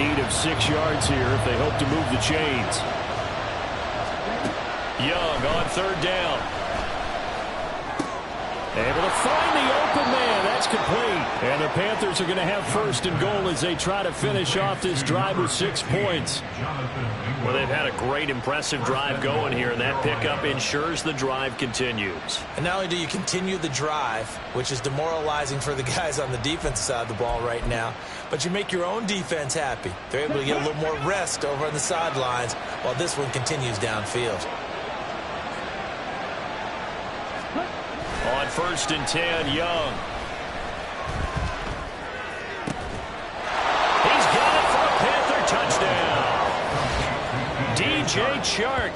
need of 6 yards here if they hope to move the chains. Young on third down. Able to find the open man. That's complete. And the Panthers are going to have first and goal as they try to finish off this drive with 6 points. Well, they've had a great, impressive drive going here, and that pickup ensures the drive continues. And not only do you continue the drive, which is demoralizing for the guys on the defensive side of the ball right now, but you make your own defense happy. They're able to get a little more rest over on the sidelines while this one continues downfield. On first and 10, Young. He's got it for a Panther touchdown. DJ Chark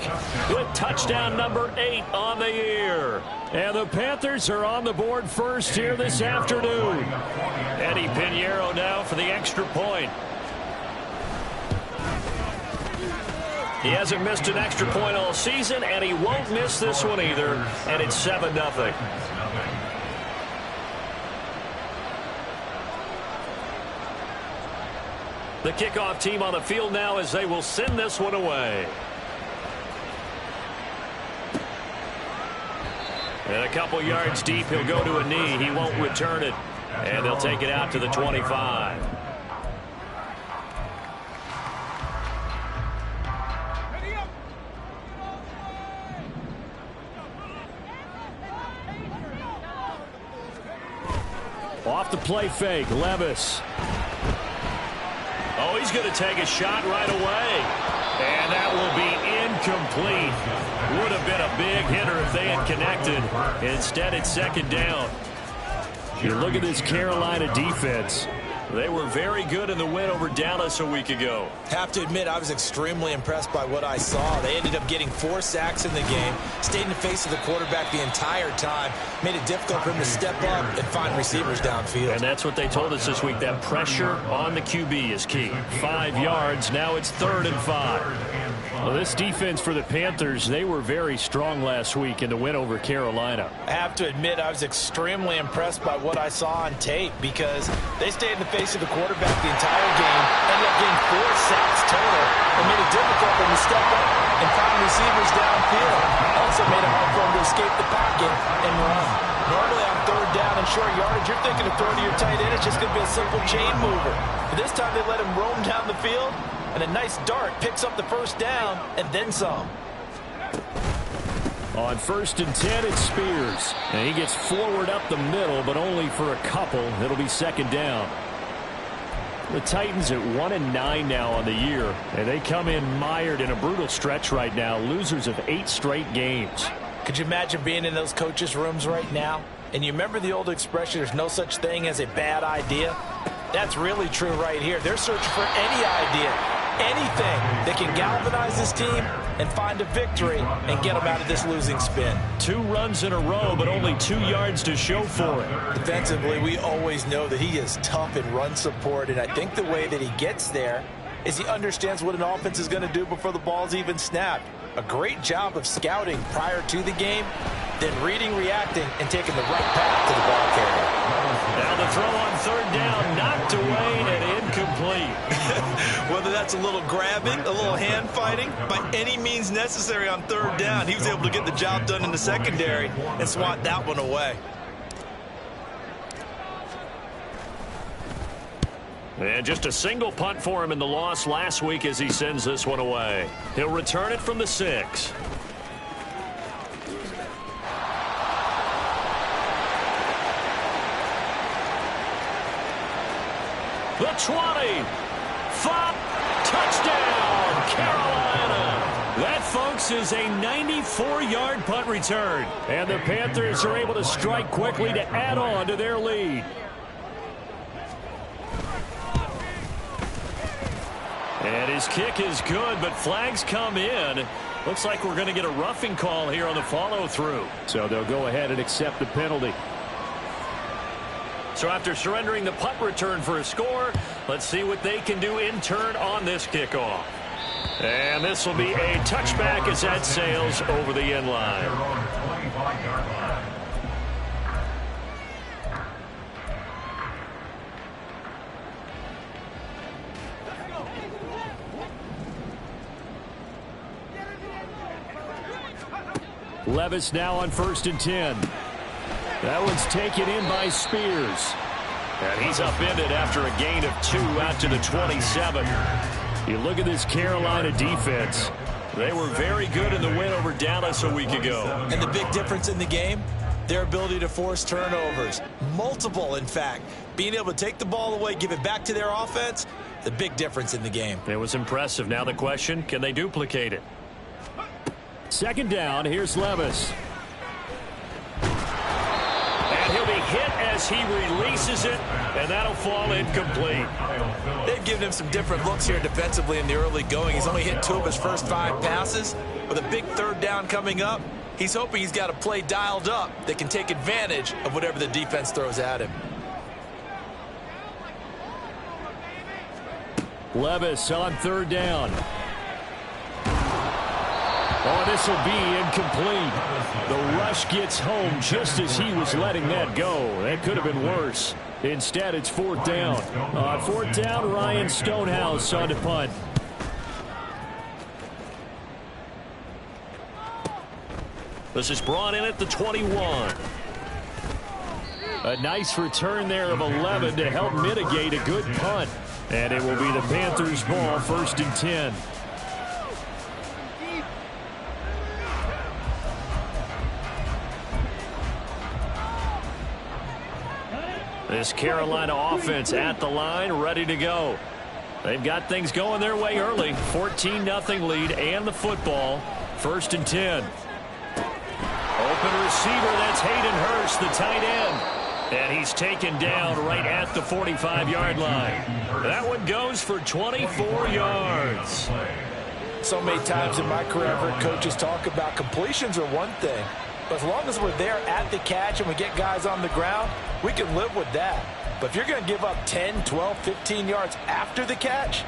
with touchdown number 8 on the year. And the Panthers are on the board first here this afternoon. Eddie Pinheiro now for the extra point. He hasn't missed an extra point all season, and he won't miss this one either, and it's 7-0. The kickoff team on the field now as they will send this one away. And a couple yards deep, he'll go to a knee. He won't return it, and they'll take it out to the 25. Off the play fake, Levis. Oh, he's going to take a shot right away. And that will be incomplete. Would have been a big hitter if they had connected. Instead, it's second down. You look at this Carolina defense. They were very good in the win over Dallas a week ago. Have to admit, I was extremely impressed by what I saw. They ended up getting 4 sacks in the game, stayed in the face of the quarterback the entire time, made it difficult for him to step up and find receivers downfield. And that's what they told us this week, that pressure on the QB is key. 5 yards, now it's 3rd and 5. Well, this defense for the Panthers, they were very strong last week in the win over Carolina. I have to admit, I was extremely impressed by what I saw on tape because they stayed in the face of the quarterback the entire game, ended up getting 4 sacks total, and made it difficult for him to step up and find receivers downfield. Also made it hard for him to escape the pocket and run. Normally on 3rd down and short yardage, you're thinking of throwing to your tight end. It's just going to be a simple chain mover. But this time they let him roam down the field, and a nice dart picks up the first down and then some. On 1st and 10, it's Spears. And he gets forward up the middle, but only for a couple. It'll be second down. The Titans at 1-9 now on the year, and they come in mired in a brutal stretch right now, losers of 8 straight games. Could you imagine being in those coaches' rooms right now? And you remember the old expression, there's no such thing as a bad idea? That's really true right here. They're searching for any idea, anything that can galvanize this team and find a victory and get them out of this losing spin. 2 runs in a row, but only 2 yards to show for it. Defensively, we always know that he is tough in run support, and I think the way that he gets there is he understands what an offense is going to do before the ball's even snapped. A great job of scouting prior to the game, then reading, reacting, and taking the right path to the ball carrier. Now the throw on 3rd down, knocked away and incomplete. Whether that's a little grabbing, a little hand fighting, by any means necessary on 3rd down, he was able to get the job done in the secondary and swat that one away. And just a single punt for him in the loss last week as he sends this one away. He'll return it from the 6. The 20. 5. Touchdown, Carolina. That, folks, is a 94-yard punt return. And the Panthers are able to strike quickly to add on to their lead. And his kick is good, but flags come in. Looks like we're going to get a roughing call here on the follow-through. So they'll go ahead and accept the penalty. So after surrendering the punt return for a score, let's see what they can do in turn on this kickoff. And this will be a touchback as that sails over the end line. Levis now on 1st and 10. That one's taken in by Spears. And he's upended after a gain of 2 out to the 27. You look at this Carolina defense. They were very good in the win over Dallas a week ago. And the big difference in the game, their ability to force turnovers. Multiple, in fact. Being able to take the ball away, give it back to their offense, the big difference in the game. It was impressive. Now the question, can they duplicate it? 2nd down, here's Levis. And he'll be hit as he releases it, and that'll fall incomplete. They've given him some different looks here defensively in the early going. He's only hit 2 of his first 5 passes. With a big 3rd down coming up, he's hoping he's got a play dialed up that can take advantage of whatever the defense throws at him. Levis on 3rd down. Oh, this will be incomplete. The rush gets home just as he was letting that go. That could have been worse. Instead, it's 4th down. On 4th down, Ryan Stonehouse on to punt. This is brought in at the 21. A nice return there of 11 to help mitigate a good punt. And it will be the Panthers' ball, 1st and 10. This Carolina offense at the line, ready to go. They've got things going their way early. 14-0 lead and the football. 1st and 10. Open receiver, that's Hayden Hurst, the tight end. And he's taken down right at the 45-yard line. That one goes for 24 yards. So many times in my career, I've heard coaches talk about completions are one thing. But as long as we're there at the catch and we get guys on the ground, we can live with that. But if you're going to give up 10, 12, 15 yards after the catch,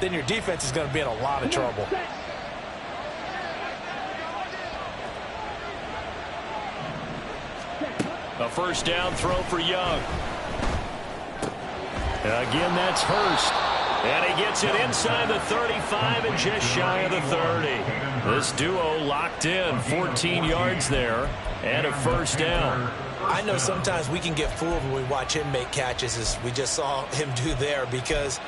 then your defense is going to be in a lot of trouble. A 1st down throw for Young. Again, that's Hurst. And he gets it inside the 35 and just shy of the 30. This duo locked in, 14 yards there, and a 1st down. I know sometimes we can get fooled when we watch him make catches, as we just saw him do there, because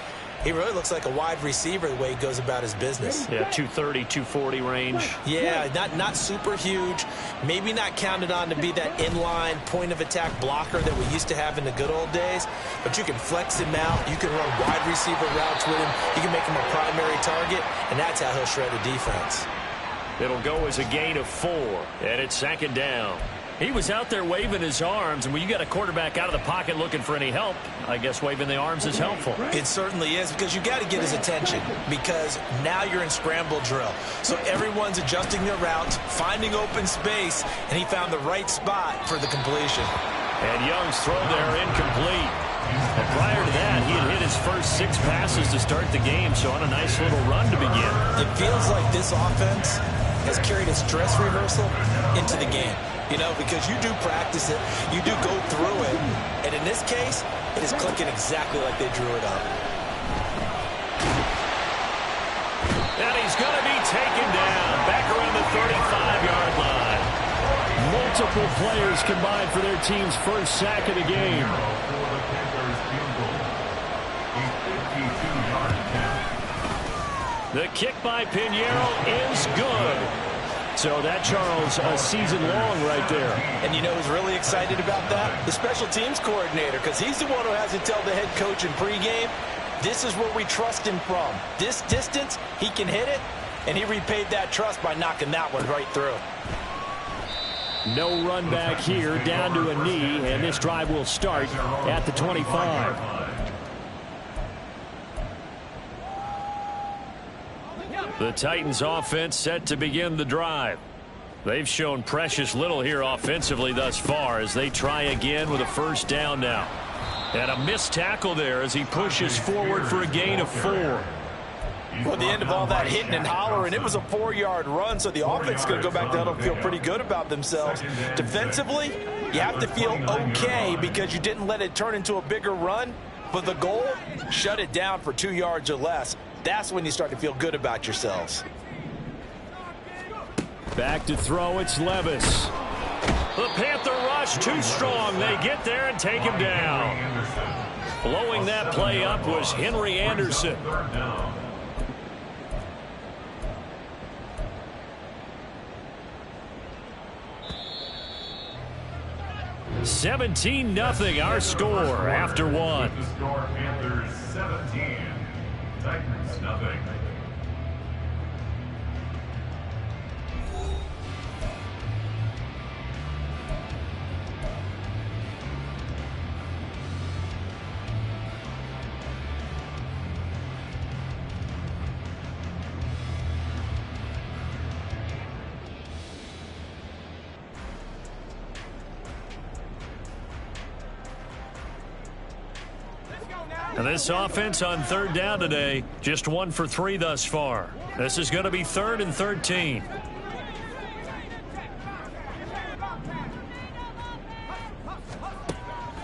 he really looks like a wide receiver the way he goes about his business. Yeah, 230, 240 range. Yeah, not super huge. Maybe not counted on to be that inline point-of-attack blocker that we used to have in the good old days. But you can flex him out. You can run wide receiver routes with him. You can make him a primary target, and that's how he'll shred a defense. It'll go as a gain of 4, and it's 2nd down. He was out there waving his arms, and when you got a quarterback out of the pocket looking for any help, I guess waving the arms is helpful. It certainly is, because you got to get his attention, because now you're in scramble drill. So everyone's adjusting their routes, finding open space, and he found the right spot for the completion. And Young's throw there incomplete. And prior to that, he had hit his first 6 passes to start the game, so on a nice little run to begin. It feels like this offense has carried its dress rehearsal into the game. You know, because you do practice it, you do go through it, and in this case, it is clicking exactly like they drew it up. And he's going to be taken down back around the 35-yard line. Multiple players combined for their team's first sack of the game. The kick by Pinheiro is good. So that, Charles, a season long right there. And you know who's really excited about that? The special teams coordinator, because he's the one who has to tell the head coach in pregame, this is where we trust him from. This distance, he can hit it, and he repaid that trust by knocking that one right through. No run back here, down to a knee, and this drive will start at the 25. The Titans offense set to begin the drive. They've shown precious little here offensively thus far as they try again with a 1st down now. And a missed tackle there as he pushes forward for a gain of 4. Well, at the end of all that hitting and hollering, it was a 4-yard run, so the offense is going to go back down and feel pretty good about themselves. Defensively, you have to feel okay because you didn't let it turn into a bigger run, but the goal, shut it down for 2 yards or less. That's when you start to feel good about yourselves. Back to throw, it's Levis. The Panther rush too strong. They get there and take him down. Blowing that play up was Henry Anderson. 17-0 our score after one. Panthers 17, Titans nothing. And this offense on third down today, just 1 for 3 thus far. This is going to be 3rd and 13.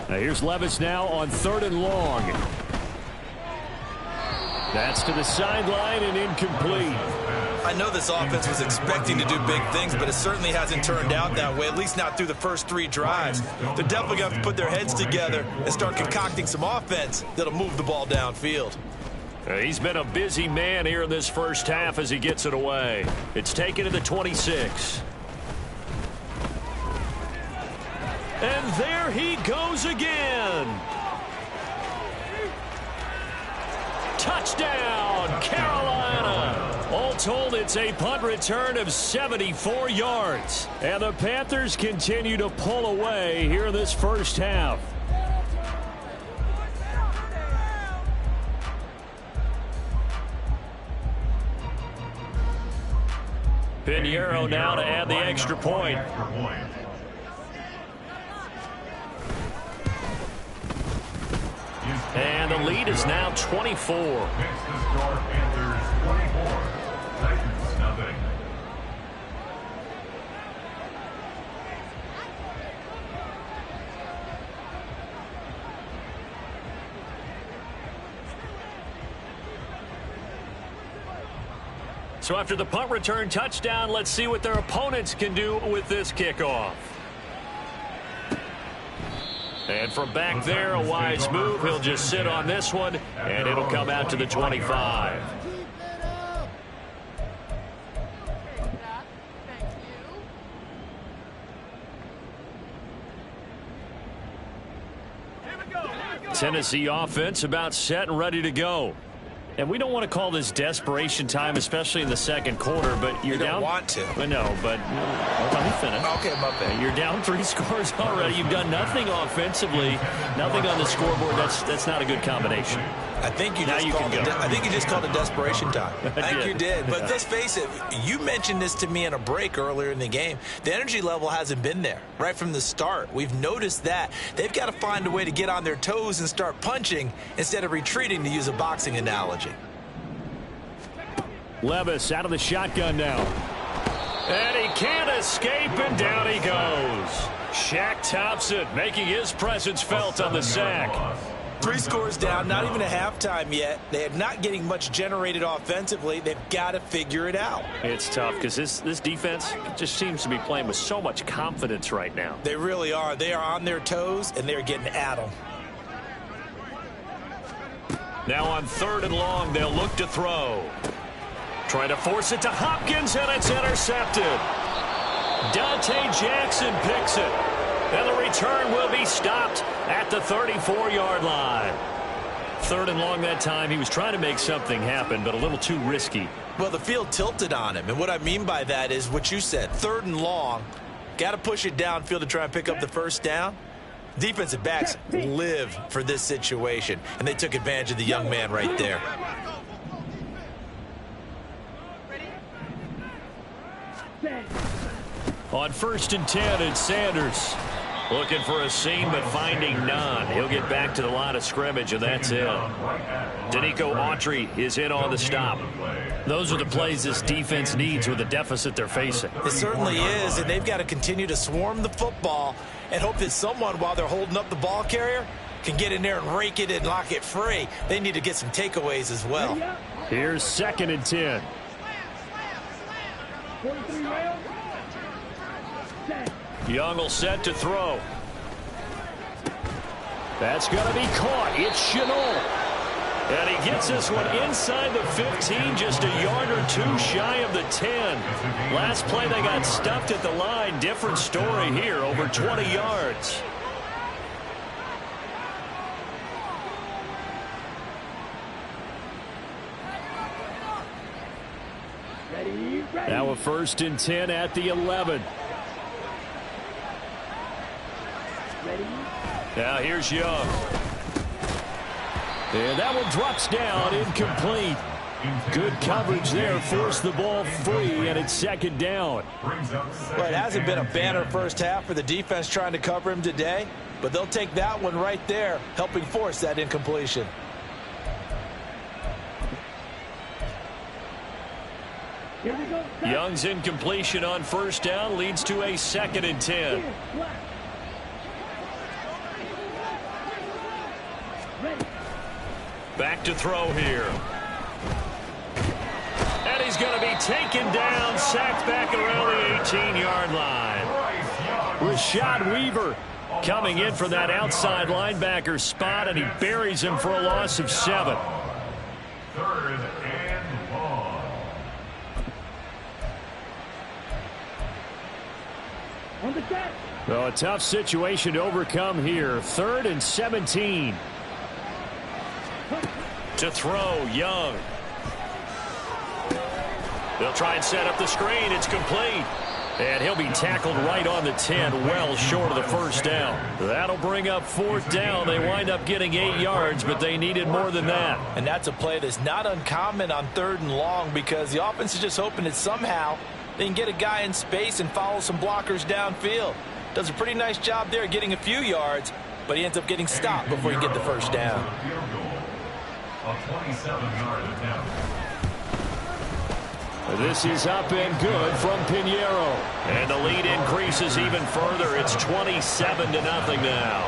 Now here's Levis now on 3rd and long. That's to the sideline and incomplete. I know this offense was expecting to do big things, but it certainly hasn't turned out that way, at least not through the first 3 drives. They're definitely going to have to put their heads together and start concocting some offense that'll move the ball downfield. He's been a busy man here in this first half as he gets it away. It's taken to the 26. And there he goes again. Touchdown, Carolina. All told, it's a punt return of 74 yards. And the Panthers continue to pull away here in this first half. Pinheiro now to add the extra point. And the lead is now 24. Panthers 24, Titans nothing. So after the punt return touchdown, let's see what their opponents can do with this kickoff. And from back there, a wise move. He'll just sit on this one, and it'll come out to the 25. Tennessee offense about set and ready to go. And we don't want to call this desperation time, especially in the second quarter, but you're down. You don't want to. I know, but let me finish. Okay, my bad. You're down 3 scores already. You've done nothing offensively, nothing on the scoreboard. That's not a good combination. I think you just called it desperation time. I think you did. But Yeah. let's face it, you mentioned this to me in a break earlier in the game. The energy level hasn't been there right from the start. We've noticed that. They've got to find a way to get on their toes and start punching instead of retreating, to use a boxing analogy. Levis out of the shotgun now. And he can't escape, and down he goes. Shaq Thompson making his presence felt on the sack. 3 scores down, not even a halftime yet. They are not getting much generated offensively. They've got to figure it out. It's tough because this defense just seems to be playing with so much confidence right now. They really are. They are on their toes, and they're getting at them. Now on 3rd and long, they'll look to throw. Trying to force it to Hopkins, and it's intercepted. Dante Jackson picks it. And the return will be stopped at the 34-yard line. 3rd and long that time. He was trying to make something happen, but a little too risky. Well, the field tilted on him, and what I mean by that is what you said. 3rd and long, got to push it downfield to try and pick up the first down. Defensive backs live for this situation, and they took advantage of the young man right there. On 1st and 10, it's Sanders. Looking for a seam, but finding none. He'll get back to the line of scrimmage, and that's it. Danico Autry is in on the stop. Those are the plays this defense needs with the deficit they're facing. It certainly is, and they've got to continue to swarm the football and hope that someone, while they're holding up the ball carrier, can get in there and rake it and lock it free. They need to get some takeaways as well. Here's 2nd and 10. Young will set to throw. That's going to be caught. It's Chenault. And he gets this one inside the 15, just a yard or two shy of the 10. Last play they got stuffed at the line. Different story here, over 20 yards. Now a 1st and 10 at the 11. Now here's Young. And that one drops down, incomplete. Good coverage there, forced the ball free, and it's 2nd down. Well, it hasn't been a banner first half for the defense trying to cover him today, but they'll take that one right there, helping force that incompletion. Young's incompletion on 1st down leads to a 2nd and 10. Back to throw here. And he's going to be taken down, sacked back around the 18-yard line. Rashad Weaver coming in for that outside linebacker spot, and he buries him for a loss of 7. 3rd and long. Well, a tough situation to overcome here. 3rd and 17. To throw, Young. They'll try and set up the screen. It's complete. And he'll be tackled right on the 10, well short of the 1st down. That'll bring up 4th down. They wind up getting 8 yards, but they needed more than that. And that's a play that's not uncommon on 3rd and long, because the offense is just hoping that somehow they can get a guy in space and follow some blockers downfield. Does a pretty nice job there getting a few yards, but he ends up getting stopped before he get the 1st down. A 27-yard attempt. This is up and good from Pinheiro. And the lead increases even further. It's 27-0 now.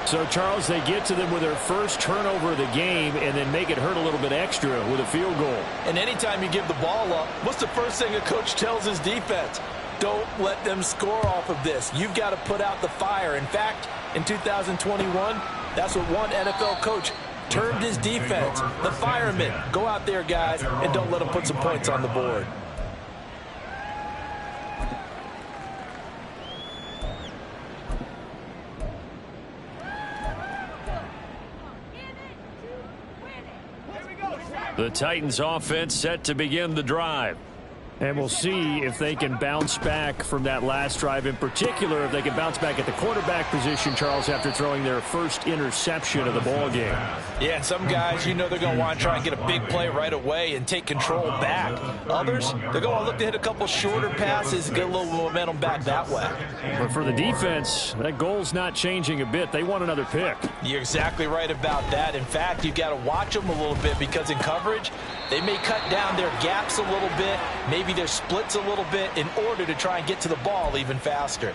So, Charles, they get to them with their first turnover of the game and then make it hurt a little bit extra with a field goal. And anytime you give the ball up, what's the first thing a coach tells his defense? Don't let them score off of this. You've got to put out the fire. In fact, in 2021, that's what one NFL coach termed his defense, the firemen. Go out there, guys, and don't let them put some points on the board. The Titans offense set to begin the drive. And we'll see if they can bounce back from that last drive. In particular, if they can bounce back at the quarterback position, Charles, after throwing their first interception of the ball game. Yeah, and some guys, you know, they're going to want to try and get a big play right away and take control back. Others, they're going to look to hit a couple shorter passes and get a little momentum back that way. But for the defense, that goal's not changing a bit. They want another pick. You're exactly right about that. In fact, you've got to watch them a little bit, because in coverage, they may cut down their gaps a little bit, maybe their splits a little bit, in order to try and get to the ball even faster.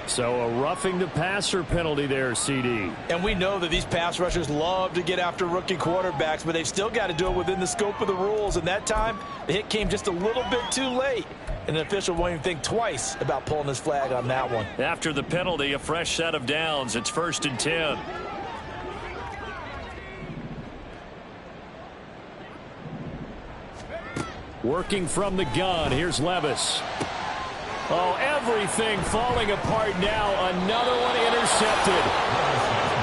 So a roughing the passer penalty there, CD. And we know that these pass rushers love to get after rookie quarterbacks, but they've still got to do it within the scope of the rules. And that time, the hit came just a little bit too late. And the official won't even think twice about pulling his flag on that one. After the penalty, a fresh set of downs. It's 1st and 10. Working from the gun. Here's Levis. Oh, everything falling apart now. Another one intercepted.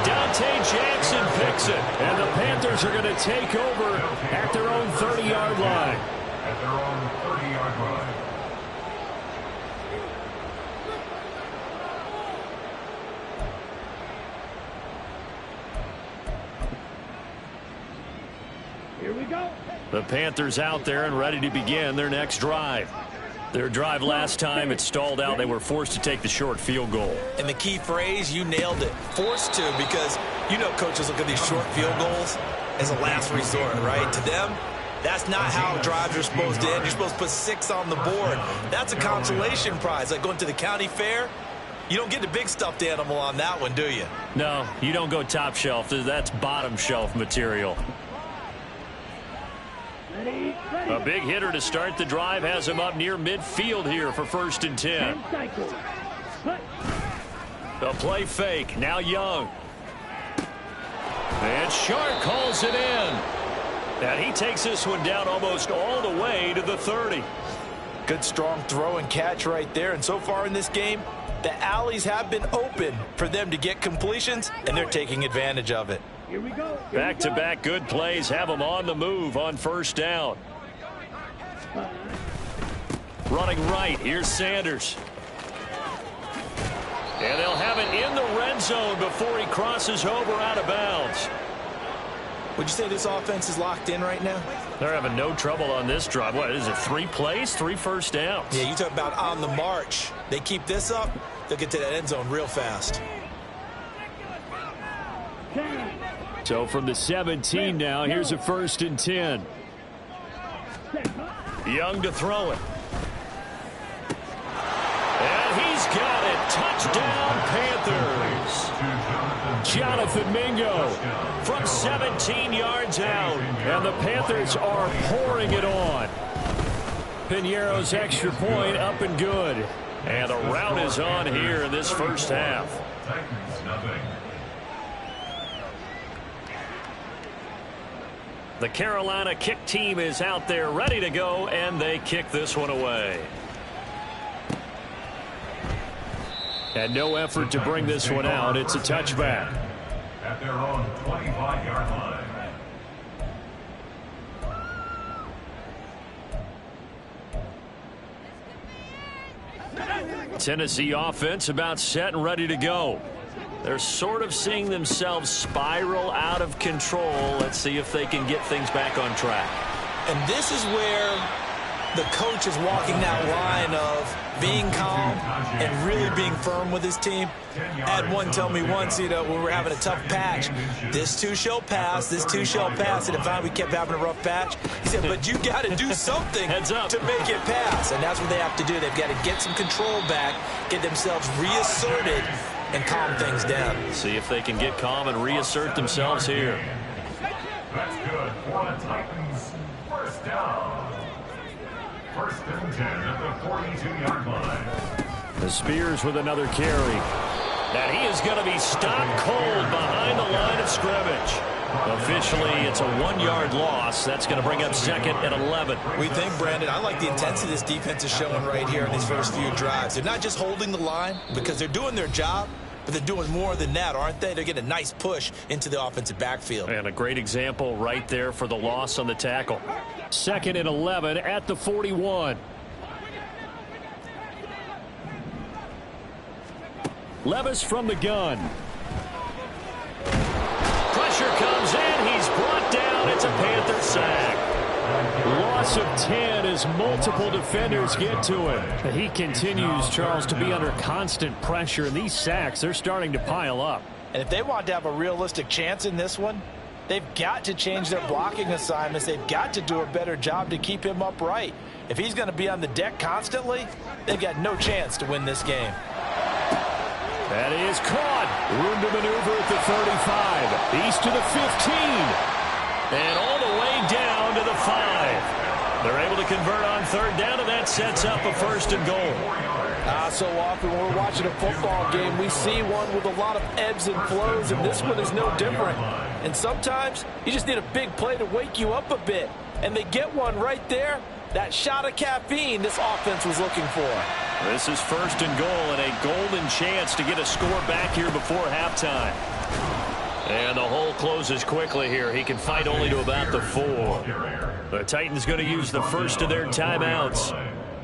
Dante Jackson picks it. And the Panthers are going to take over at their own 30-yard line. At their own 30-yard line. Here we go. The Panthers out there and ready to begin their next drive. Their drive last time, it stalled out. They were forced to take the short field goal. And the key phrase, you nailed it. Forced to, because you know coaches look at these short field goals as a last resort, right? To them, that's not how drives are supposed to end. You're supposed to put 6 on the board. That's a consolation prize, like going to the county fair. You don't get the big stuffed animal on that one, do you? No, you don't go top shelf. That's bottom shelf material. A big hitter to start the drive has him up near midfield here for 1st and 10. The play fake. Now Young. And Shark calls it in. And he takes this one down almost all the way to the 30. Good strong throw and catch right there. And so far in this game, the alleys have been open for them to get completions, and they're taking advantage of it. Back-to-back good plays have them on the move on 1st down. Running right. Here's Sanders. And they'll have it in the red zone before he crosses over out of bounds. Would you say this offense is locked in right now? They're having no trouble on this drive. What is it, 3 plays, 3 first downs? Yeah, you talk about on the march. They keep this up, they'll get to that end zone real fast. So from the 17 now, here's a 1st and 10. Young to throw it. And he's got it. Touchdown, Panthers. Jonathan Mingo from 17 yards out. And the Panthers are pouring it on. Piñeiro's extra point up and good. And the route is on here in this 1st half. Titans, nothing. The Carolina kick team is out there ready to go, and they kick this one away. And no effort to bring this one out. It's a touchback. At their own 25-yard line. Tennessee offense about set and ready to go. They're sort of seeing themselves spiral out of control. Let's see if they can get things back on track. And this is where the coach is walking that line of being calm and really being firm with his team. I had one tell me once, when we were having a tough patch, this too shall pass, this too shall pass. And if we kept having a rough patch, he said, but you got to do something to make it pass. And that's what they have to do. They've got to get some control back, get themselves reasserted, and calm things down. See if they can get calm and reassert themselves here. That's good for the Titans. 1st down. 1st and 10 at the 42-yard line. The Spears with another carry. And he is going to be stopped cold behind the line of scrimmage. Officially, it's a 1-yard loss. That's going to bring up 2nd and 11. We think, Brandon, I like the intensity this defense is showing right here in these first few drives. They're not just holding the line because they're doing their job, but they're doing more than that, aren't they? They're getting a nice push into the offensive backfield. And a great example right there for the loss on the tackle. 2nd and 11 at the 41. Levis from the gun. Pressure comes in. He's brought down. It's a Panther sack. Loss of 10 as multiple defenders get to him. He continues, Charles, to be under constant pressure. And these sacks, they're starting to pile up. And if they want to have a realistic chance in this one, they've got to change their blocking assignments. They've got to do a better job to keep him upright. If he's going to be on the deck constantly, they've got no chance to win this game. That is caught. Room to maneuver at the 35. East to the 15. And all the way down to the 5. They're able to convert on 3rd down, and that sets up a 1st and goal. So often when we're watching a football game, we see one with a lot of ebbs and flows, and this one is no different. And sometimes you just need a big play to wake you up a bit. And they get one right there. That shot of caffeine this offense was looking for. This is 1st and goal and a golden chance to get a score back here before halftime. And the hole closes quickly here. He can fight only to about the 4. The Titans going to use the first of their timeouts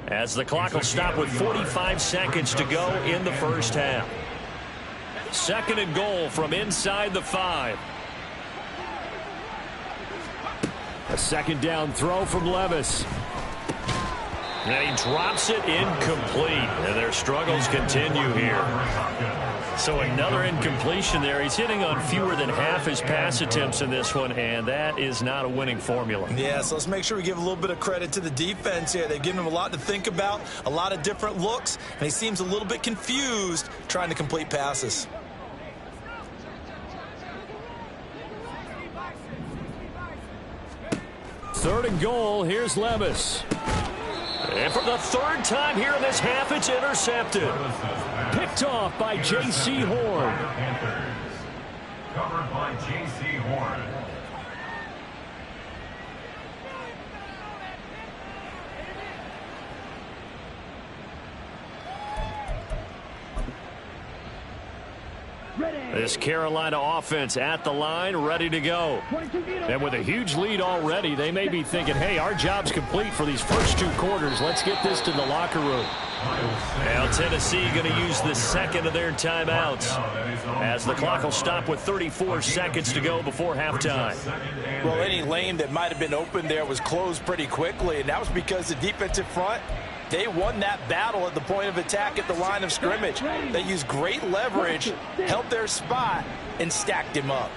as the clock will stop with 45 seconds to go in the 1st half. 2nd and goal from inside the 5. A 2nd down throw from Levis. And he drops it incomplete. And their struggles continue here. So another incompletion there. He's hitting on fewer than half his pass attempts in this one, and that is not a winning formula. Yeah, so let's make sure we give a little bit of credit to the defense here. They've given him a lot to think about, a lot of different looks, and he seems a little bit confused trying to complete passes. 3rd and goal, here's Levis. And for the 3rd time here in this half, it's intercepted. Picked off by J.C. Horn. Covered by J.C. Horn. This Carolina offense at the line, ready to go. And with a huge lead already, they may be thinking, hey, our job's complete for these first 2 quarters. Let's get this to the locker room. Now Tennessee going to use the 2nd of their timeouts as the clock will stop with 34 seconds to go before halftime. Well, any lane that might have been open there was closed pretty quickly, and that was because the defensive front, they won that battle at the point of attack at the line of scrimmage. They used great leverage, held their spot, and stacked him up.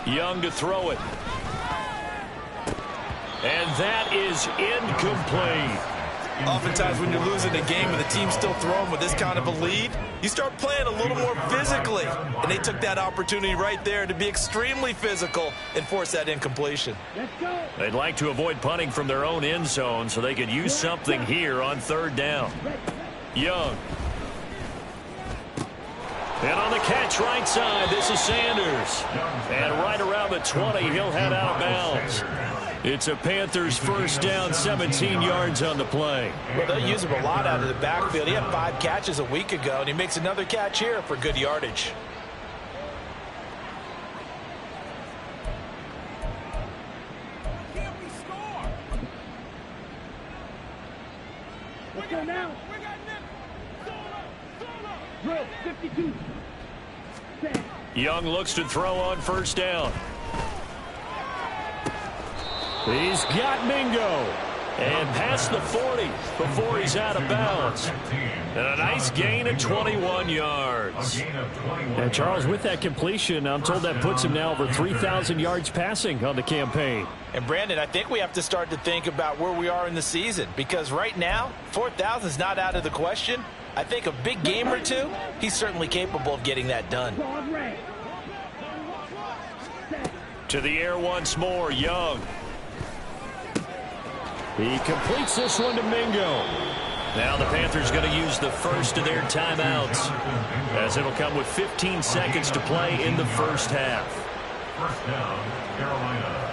Young to throw it. And that is incomplete. Oftentimes when you're losing a game and the team's still throwing with this kind of a lead, you start playing a little more physically. And they took that opportunity right there to be extremely physical and force that incompletion. They'd like to avoid punting from their own end zone so they could use something here on 3rd down. Young. And on the catch right side, this is Sanders. And right around the 20, he'll head out of bounds. It's a Panthers 1st down, 17 yards on the play. Well, they'll use him a lot out of the backfield. He had 5 catches a week ago, and he makes another catch here for good yardage. Let's go now. Drill 52. Young looks to throw on 1st down. He's got Mingo. And past the 40 before he's out of bounds. And a nice gain of 21 yards. And Charles, with that completion, I'm told that puts him now over 3,000 yards passing on the campaign. And Brandon, I think we have to start to think about where we are in the season, because right now 4,000 is not out of the question. I think a big game or 2, he's certainly capable of getting that done. To the air once more, Young. He completes this one to Mingo. Now the Panthers going to use the 1st of their timeouts, as it'll come with 15 seconds to play in the 1st half. 1st down, Carolina.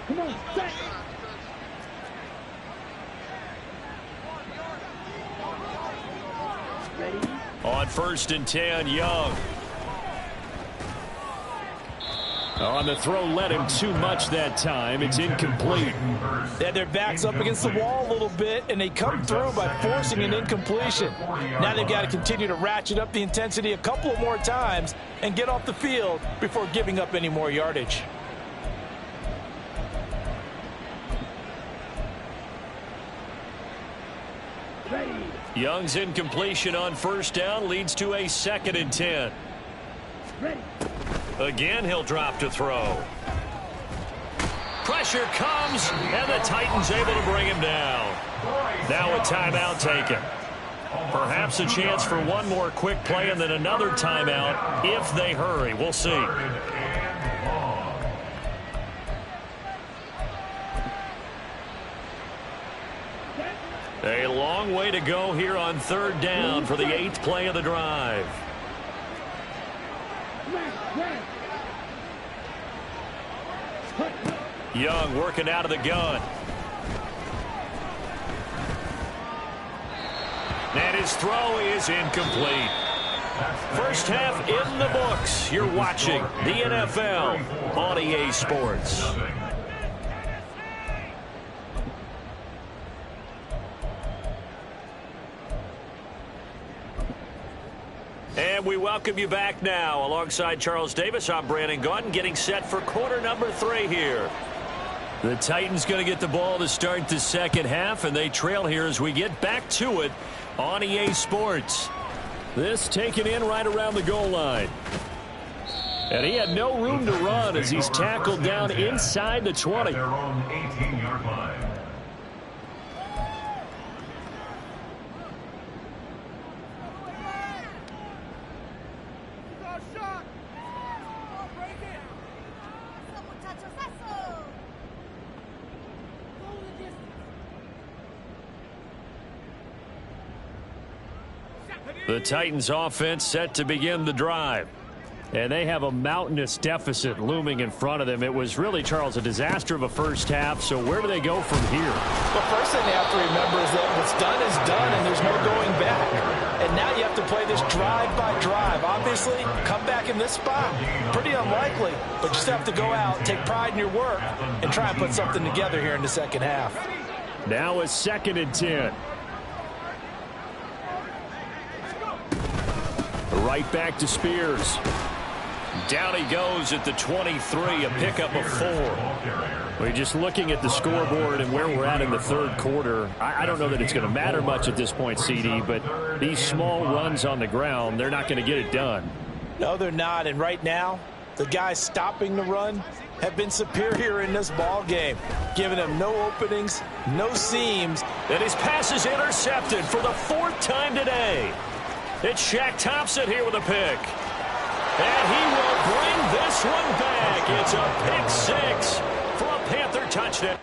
Come on, set. Ready? On 1st and 10, Young. On the throw, led him too much that time. It's incomplete. They had their backs up against the wall a little bit, and they come through by forcing an incompletion. Now they've got to continue to ratchet up the intensity a couple of more times and get off the field before giving up any more yardage. Ready. Young's incompletion on 1st down leads to a 2nd and 10. Ready. Again, he'll drop to throw. Pressure comes, and the Titans able to bring him down. Now a timeout taken. Perhaps a chance for one more quick play and then another timeout if they hurry. We'll see. A long way to go here on 3rd down for the 8th play of the drive. Young working out of the gun. And his throw is incomplete. 1st half in the books. You're watching the NFL on EA Sports. And we welcome you back now. Alongside Charles Davis, I'm Brandon Gaudin, getting set for quarter number 3 here. The Titans going to get the ball to start the 2nd half, and they trail here as we get back to it on EA Sports. This taken in right around the goal line. And he had no room to run as he's tackled down inside the 20. Their own 18-yard line. The Titans offense set to begin the drive. And they have a mountainous deficit looming in front of them. It was really, Charles, a disaster of a first half. So where do they go from here? The first thing they have to remember is that what's done is done, and there's no going back. And now you have to play this drive by drive. Obviously, come back in this spot, pretty unlikely. But you just have to go out, take pride in your work, and try and put something together here in the second half. Now it's 2nd and 10. Right back to Spears. Down he goes at the 23, a pickup of 4. We're just looking at the scoreboard and where we're at in the third quarter. I don't know that it's going to matter much at this point, CD, but these small runs on the ground, they're not going to get it done. No, they're not. And right now, the guys stopping the run have been superior in this ball game, giving them no openings, no seams. And his pass is intercepted for the 4th time today. It's Shaq Thompson here with a pick. And he will bring this one back. It's a pick 6 for a Panther touchdown.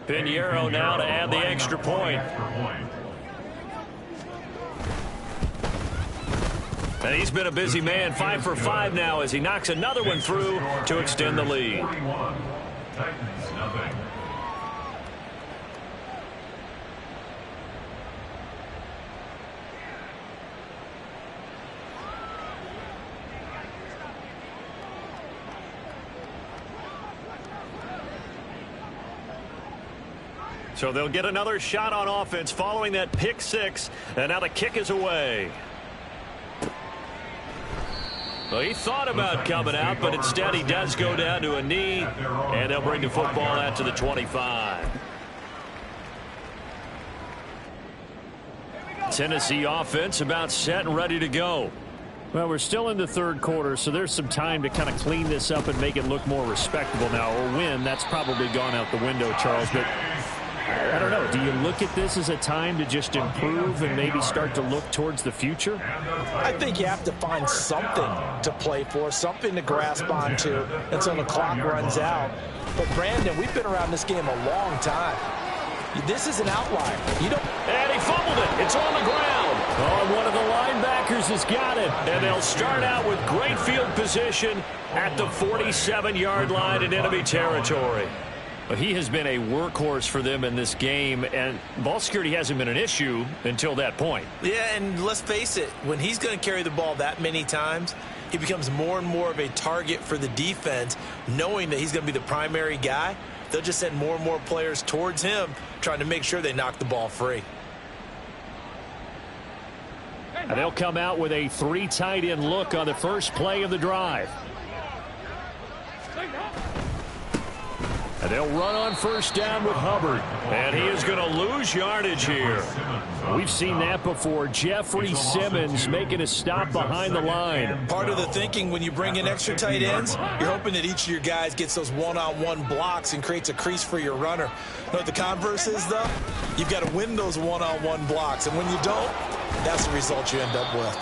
Pinheiro now to add the extra point. And he's been a busy man, 5 for 5 now as he knocks another one through to extend the lead. 41, Titans nothing. So they'll get another shot on offense following that pick 6, and now the kick is away. Well, he thought about coming out, but instead he does go down to a knee, and they'll bring the football out to the 25. Tennessee offense about set and ready to go. Well, we're still in the third quarter, so there's some time to kind of clean this up and make it look more respectable now. Or win, that's probably gone out the window, Charles, but I don't know. Do you look at this as a time to just improve and maybe start to look towards the future? I think you have to find something to play for, something to grasp onto until the clock runs out. But, Brandon, we've been around this game a long time. This is an outlier. And he fumbled it. It's on the ground. Oh, one of the linebackers has got it. And they'll start out with great field position at the 47-yard line in enemy territory. He has been a workhorse for them in this game, and ball security hasn't been an issue until that point. Yeah, and let's face it, when he's going to carry the ball that many times, he becomes more and more of a target for the defense, knowing that he's going to be the primary guy. They'll just send more and more players towards him, trying to make sure they knock the ball free. And they'll come out with a 3 tight end look on the first play of the drive. And they'll run on first down with Hubbard. And he is going to lose yardage here. We've seen that before. Jeffrey Simmons making a stop behind the line. Part of the thinking when you bring in extra tight ends, you're hoping that each of your guys gets those one-on-one blocks and creates a crease for your runner. You know what the converse is, though? You've got to win those one-on-one blocks. And when you don't, that's the result you end up with.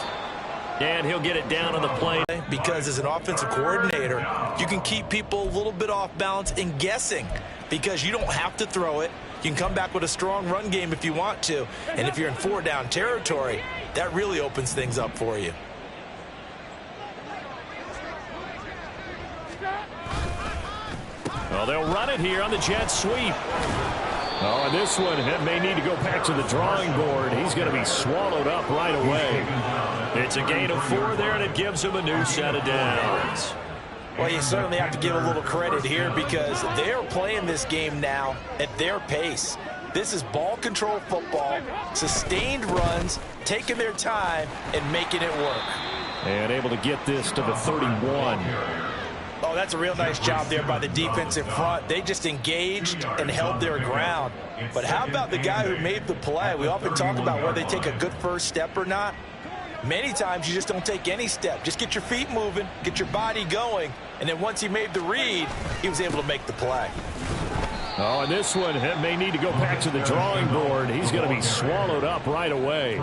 And he'll get it down on the play. Because as an offensive coordinator, you can keep people a little bit off balance and guessing because you don't have to throw it. You can come back with a strong run game if you want to. And if you're in 4-down territory, that really opens things up for you. Well, they'll run it here on the jet sweep. Oh, and this one may need to go back to the drawing board. He's going to be swallowed up right away. It's a gain of 4 there, and it gives him a new set of downs. Well, you certainly have to give a little credit here because they're playing this game now at their pace. This is ball control football, sustained runs, taking their time, and making it work. And able to get this to the 31. Oh, that's a real nice job there by the defense in front. They just engaged and held their ground. But how about the guy who made the play? We often talk about whether they take a good first step or not. Many times you just don't take any step. Just get your feet moving, get your body going, and then once he made the read, he was able to make the play. Oh, and this one may need to go back to the drawing board. He's going to be swallowed up right away.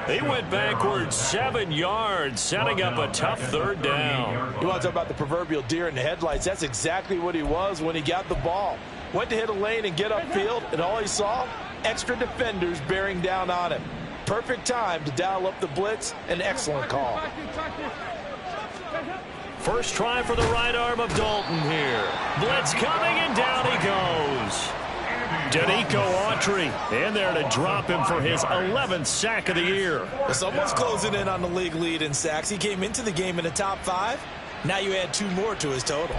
He went backwards 7 yards, setting up a tough third down. You want to talk about the proverbial deer in the headlights? That's exactly what he was when he got the ball. Went to hit a lane and get upfield, and all he saw, extra defenders bearing down on him. Perfect time to dial up the blitz. An excellent call. First try for the right arm of Dalton here. Blitz coming, and down he goes. Danico Autry in there to drop him for his 11th sack of the year. Well, someone's closing in on the league lead in sacks. He came into the game in the top 5. Now you add 2 more to his total.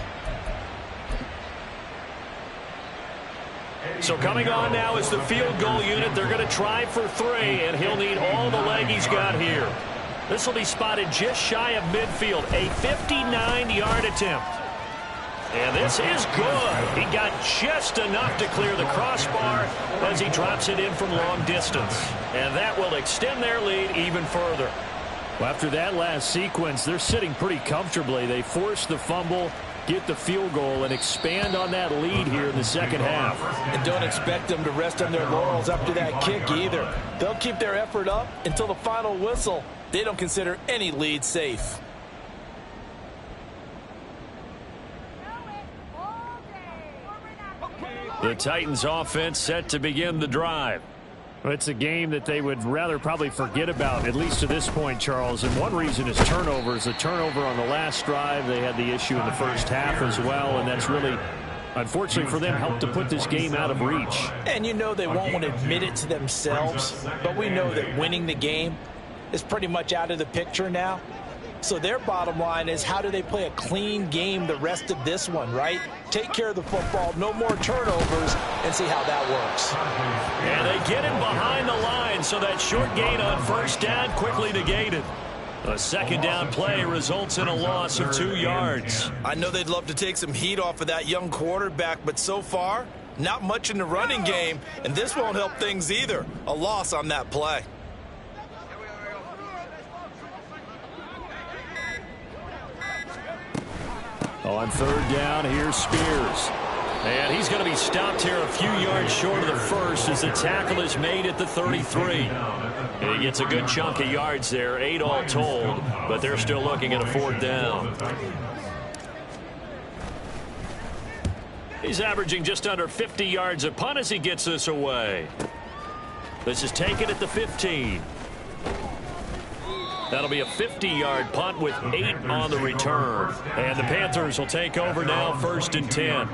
So coming on now is the field goal unit. They're going to try for 3, and he'll need all the leg he's got here. This will be spotted just shy of midfield, a 59-yard attempt. And this is good. He got just enough to clear the crossbar as he drops it in from long distance. And that will extend their lead even further. Well, after that last sequence, they're sitting pretty comfortably. They force the fumble, get the field goal, and expand on that lead here in the second half. And don't expect them to rest on their laurels after that kick either. They'll keep their effort up until the final whistle. They don't consider any lead safe. The Titans offense set to begin the drive. Well, it's a game that they would rather probably forget about, at least to this point, Charles. And one reason is turnovers. A turnover on the last drive. They had the issue in the first half as well, and that's really, unfortunately for them, helped to put this game out of reach. And you know they won't want to admit it to themselves, but we know that winning the game is pretty much out of the picture now. So their bottom line is, how do they play a clean game the rest of this one, right? Take care of the football, no more turnovers, and see how that works. And they get him behind the line, so that short gain on first down quickly negated. A second down play results in a loss of 2 yards. I know they'd love to take some heat off of that young quarterback, but so far, not much in the running game, and this won't help things either. A loss on that play. On third down, here's Spears. And he's going to be stopped here a few yards short of the first as the tackle is made at the 33. And he gets a good chunk of yards there, 8 all told, but they're still looking at a 4th down. He's averaging just under 50 yards a punt as he gets this away. This is taken at the 15. That'll be a 50-yard punt with 8 on the return. And the Panthers will take over now, 1st and 10.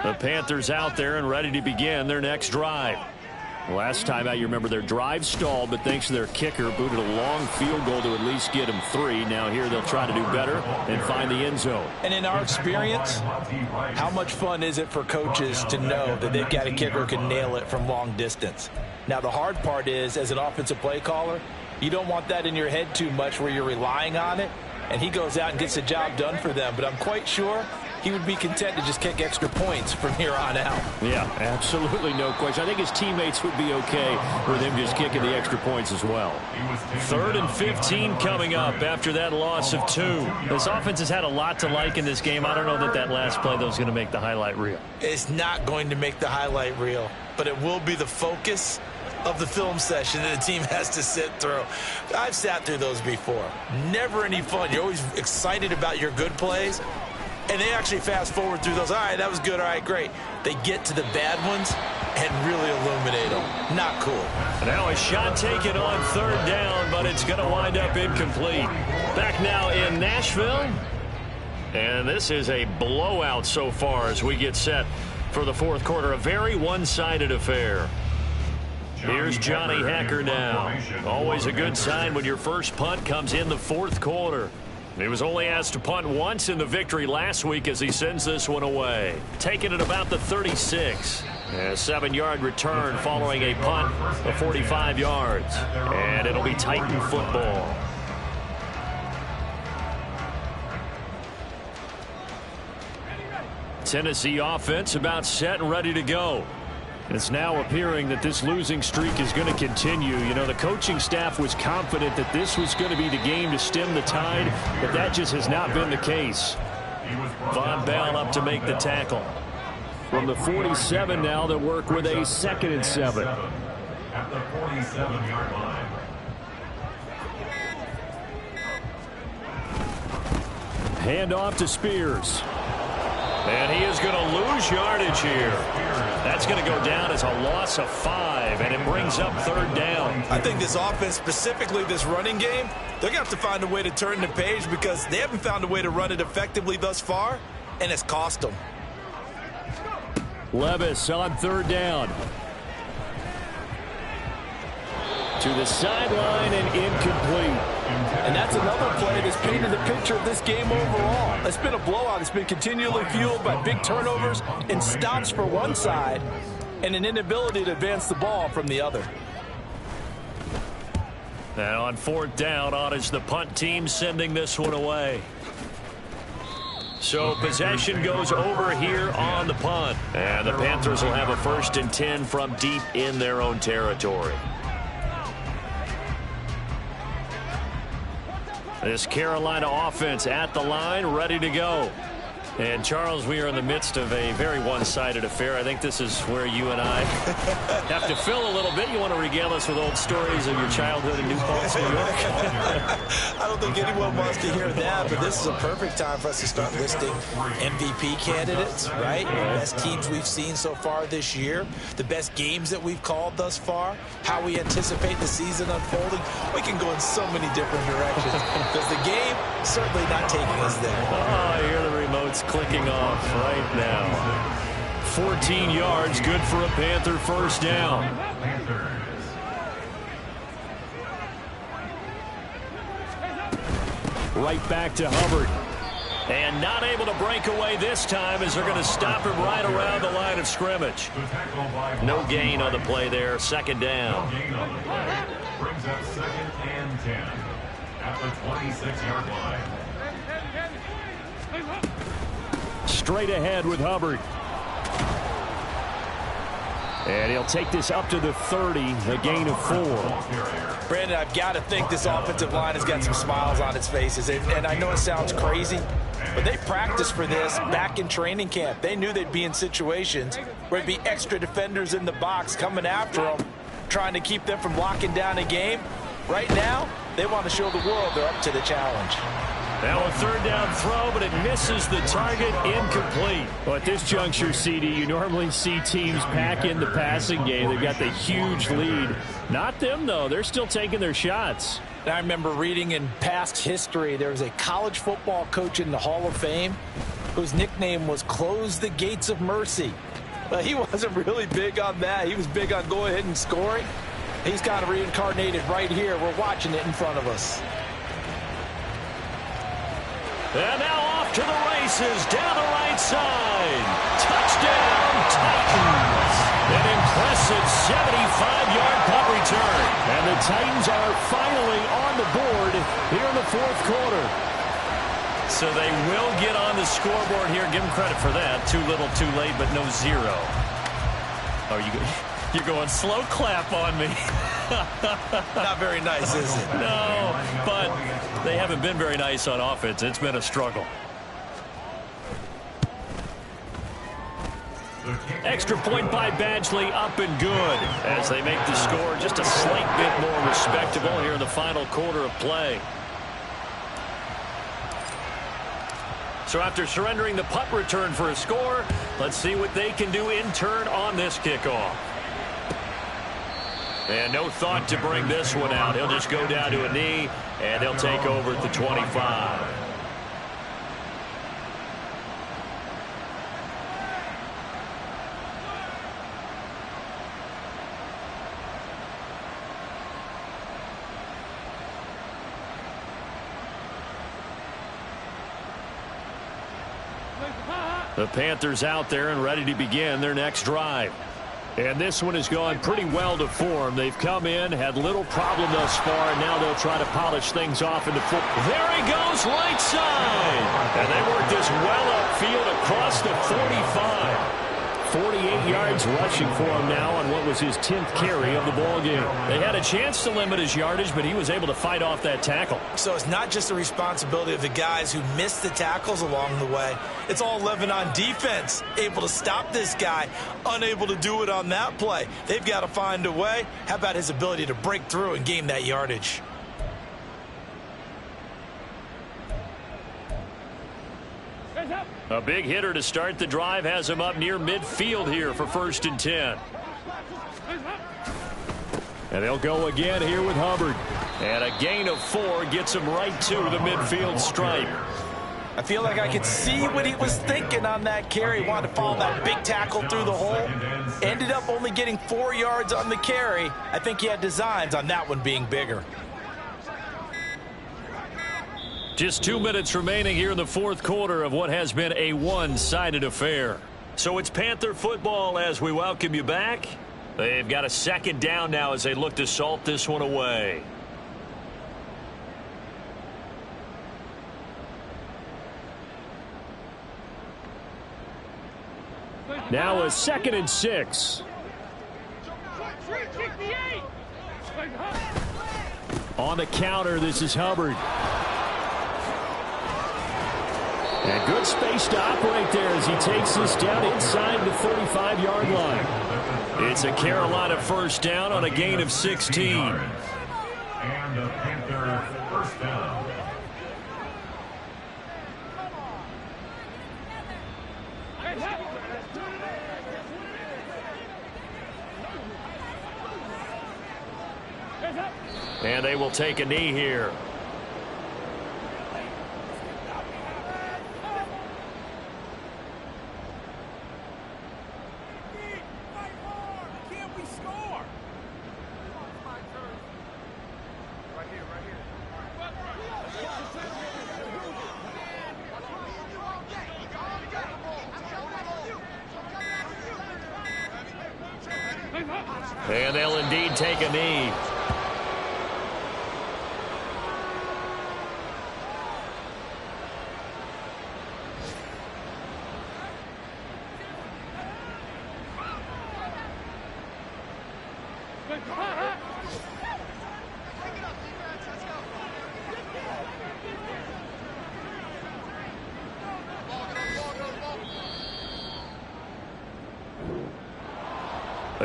The Panthers out there and ready to begin their next drive. Last time out, you remember their drive stalled, but thanks to their kicker, booted a long field goal to at least get them 3. Now here they'll try to do better and find the end zone. And in our experience, how much fun is it for coaches to know that they've got a kicker who can nail it from long distance? Now the hard part is, as an offensive play caller, you don't want that in your head too much where you're relying on it, and he goes out and gets the job done for them. But I'm quite sure he would be content to just kick extra points from here on out. Yeah, absolutely no question. I think his teammates would be okay with him just kicking the extra points as well. 3rd and 15 coming up after that loss of 2. This offense has had a lot to like in this game. I don't know that that last play, though, is going to make the highlight reel. It's not going to make the highlight reel, but it will be the focus of the film session that the team has to sit through. I've sat through those before. Never any fun. You're always excited about your good plays, and they actually fast forward through those. All right, that was good. All right, great. They get to the bad ones and really illuminate them. Not cool. Now a shot taken on 3rd down, but it's going to wind up incomplete. Back now in Nashville. And this is a blowout so far as we get set for the 4th quarter. A very one-sided affair. Here's Johnny Hacker now. Always a good sign when your first punt comes in the fourth quarter. He was only asked to punt once in the victory last week as he sends this one away. Taking it about the 36. A 7-yard return following a punt of 45 yards. And it'll be Titan football. Tennessee offense about set and ready to go. It's now appearing that this losing streak is going to continue. You know, the coaching staff was confident that this was going to be the game to stem the tide, but that just has not been the case. Von Bell up to make the tackle. From the 47 now, they'll work with a 2nd and 7. At the 47-yard line. Hand off to Spears. And he is going to lose yardage here. That's going to go down as a loss of 5, and it brings up 3rd down. I think this offense, specifically this running game, they're going to have to find a way to turn the page because they haven't found a way to run it effectively thus far, and it's cost them. Levis on 3rd down. To the sideline and incomplete. And that's another play that's painted the picture of this game overall. It's been a blowout. It's been continually fueled by big turnovers and stops for one side and an inability to advance the ball from the other. And on 4th down, on is the punt team sending this one away. So possession goes over here on the punt. And the Panthers will have a 1st and 10 from deep in their own territory. This Carolina offense at the line, ready to go. And, Charles, we are in the midst of a very one-sided affair. I think this is where you and I have to fill a little bit. You want to regale us with old stories of your childhood in New Paltz, New York? I don't think anyone wants to hear that, but this is a perfect time for us to start listing MVP candidates, right? The best teams we've seen so far this year, the best games that we've called thus far, how we anticipate the season unfolding. We can go in so many different directions because the game certainly not taking us there. Oh, I hear the remote's clicking off right now. 14 yards, good for a Panther 1st down. Right back to Hubbard. And not able to break away this time as they're going to stop him right around the line of scrimmage. No gain on the play there, 2nd down. Brings up 2nd and 10 at the 26-yard line. Straight ahead with Hubbard. And he'll take this up to the 30, a gain of 4. Brandon, I've got to think this offensive line has got some smiles on its faces. And I know it sounds crazy, but they practiced for this back in training camp. They knew they'd be in situations where there'd be extra defenders in the box coming after them, trying to keep them from locking down a game. Right now, they want to show the world they're up to the challenge. Now a 3rd down throw, but it misses the target, incomplete. Well, at this juncture, CD, you normally see teams pack in the passing game. They've got the huge lead. Not them, though. They're still taking their shots. I remember reading in past history, there was a college football coach in the Hall of Fame whose nickname was Close the Gates of Mercy. But he wasn't really big on that. He was big on going ahead and scoring. He's kind of reincarnated right here. We're watching it in front of us. And now off to the races, down the right side. Touchdown, Titans. An impressive 75-yard punt return. And the Titans are finally on the board here in the 4th quarter. So they will get on the scoreboard here. Give them credit for that. Too little, too late, but no 0. Oh, you're going slow clap on me. Not very nice, is it? No, but they haven't been very nice on offense. It's been a struggle. Extra point by Badgley, up and good as they make the score just a slight bit more respectable here in the final quarter of play. So after surrendering the punt return for a score, let's see what they can do in turn on this kickoff. And no thought to bring this one out. He'll just go down to a knee, and they'll take over at the 25. The Panthers out there and ready to begin their next drive. And this one has gone pretty well to form. They've come in, had little problem thus far, and now they'll try to polish things off into full. There he goes, right side. And they work this well upfield across the 45. 48 yards rushing for him now on what was his 10th carry of the ball game. They had a chance to limit his yardage, but he was able to fight off that tackle. So it's not just the responsibility of the guys who missed the tackles along the way. It's all living on defense, able to stop this guy, unable to do it on that play. They've got to find a way. How about his ability to break through and gain that yardage? A big hitter to start the drive has him up near midfield here for 1st and 10. And they'll go again here with Hubbard. And a gain of 4 gets him right to the midfield stripe. I feel like I could see what he was thinking on that carry. He wanted to follow that big tackle through the hole. Ended up only getting 4 yards on the carry. I think he had designs on that one being bigger. Just 2 minutes remaining here in the 4th quarter of what has been a one-sided affair. So it's Panther football as we welcome you back. They've got a 2nd down now as they look to salt this one away. Now a 2nd and 6. On the counter, this is Hubbard. And good space to operate there as he takes this down inside the 35-yard line. It's a Carolina 1st down on a gain of 16. And a Panther 1st down. And they will take a knee here. And they'll indeed take a knee.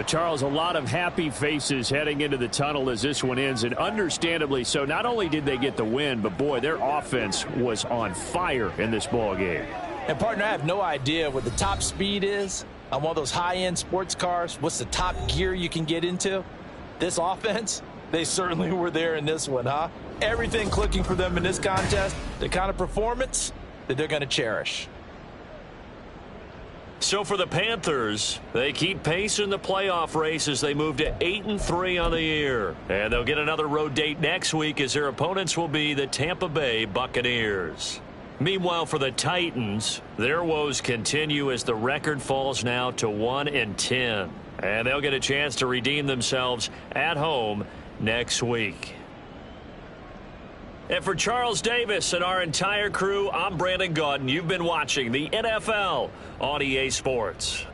Charles, a lot of happy faces heading into the tunnel as this one ends, and understandably so. Not only did they get the win, but boy, their offense was on fire in this ball game. And partner, I have no idea what the top speed is on one of those high-end sports cars. What's the top gear you can get into? This offense, they certainly were there in this one, huh? Everything clicking for them in this contest, the kind of performance that they're going to cherish. So for the Panthers, they keep pace in the playoff race as they move to 8-3 on the year. And they'll get another road date next week as their opponents will be the Tampa Bay Buccaneers. Meanwhile, for the Titans, their woes continue as the record falls now to 1-10. And they'll get a chance to redeem themselves at home next week. And for Charles Davis and our entire crew, I'm Brandon Gaudin. You've been watching the NFL on EA Sports.